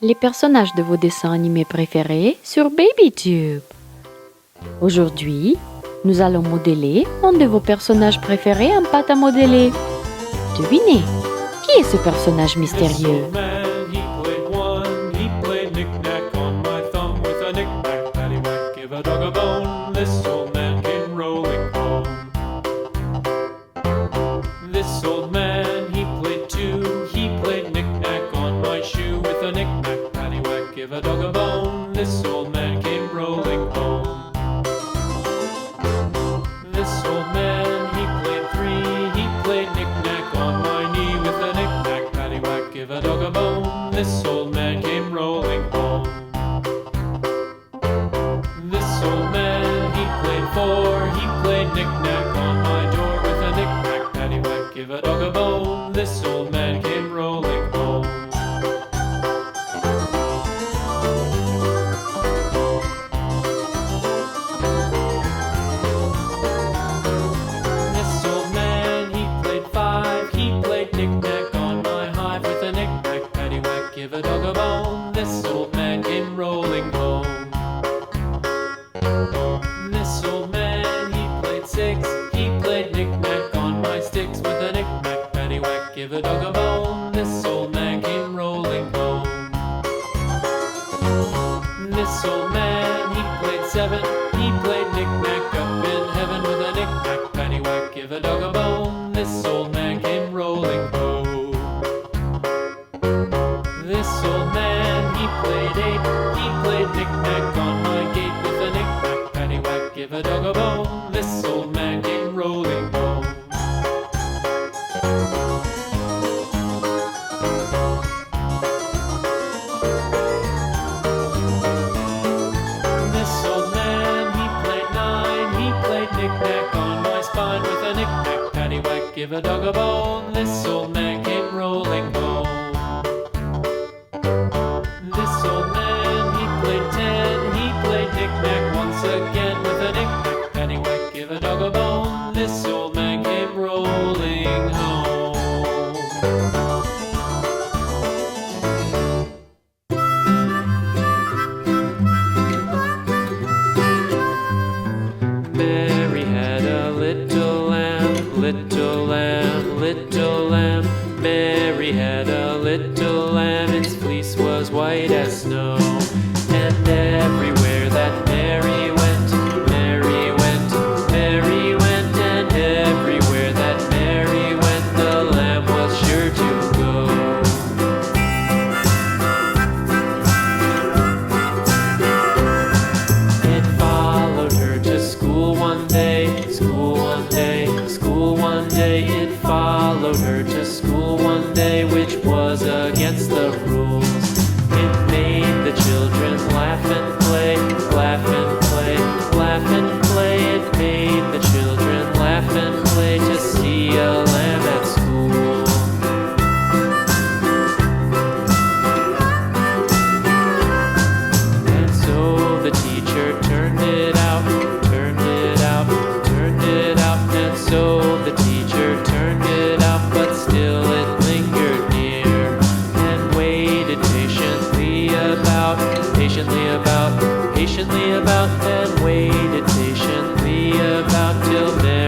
les personnages de vos dessins animés préférés sur BabyTube. Aujourd'hui, nous allons modeler un de vos personnages préférés en pâte à modeler. Devinez, qui est ce personnage mystérieux? This old man came rolling home. This old man, he played four. He played knick-knack on my door with a knick-knack, paddywhack, give a dog a bone. This old man came rolling home. This old man, he played five. He played knick-knack on my hive with a knick-knack, paddywhack, give a dog a bone. This old man came rolling home. This old man, he played six. He played knick-knack on my sticks with a knick-knack, paddywhack, give a dog a bone. This old man came rolling home. This old man, he played seven. He played knick-knack up in heaven with a knick-knack, paddywhack, give a dog a bone. This old man came rolling home. This old man, he played eight. He played knick-knack on my gate with a knick-knack, paddywhack, give a dog a bone. This old man came rolling home. This old man, he played nine. He played knick-knack on my spine with a knick-knack, paddywhack, give a dog a bone. This old man came rolling home. This old man, he played ten. He played knick-knack once again with a knick-knack, paddywhack, give a dog a bone. This old man came rolling home. Mary had a little lamb, little lamb, little lamb. Mary had a little lamb, its fleece was white as snow. And everywhere that Mary went, Mary went, Mary went. And everywhere that Mary went, the lamb was sure to go. It followed her to school one day, school one day, school one day. It followed her to school one day, which was against the rules. It made the children laugh and play, laugh and play, laugh and play. It made the children laugh and play to see a lamb at school. And so the teacher turned it out, turned it out, turned it out. And so the teacher turned it out, but still it lingered near and waited patiently about, patiently about, patiently about, and waited patiently about till then.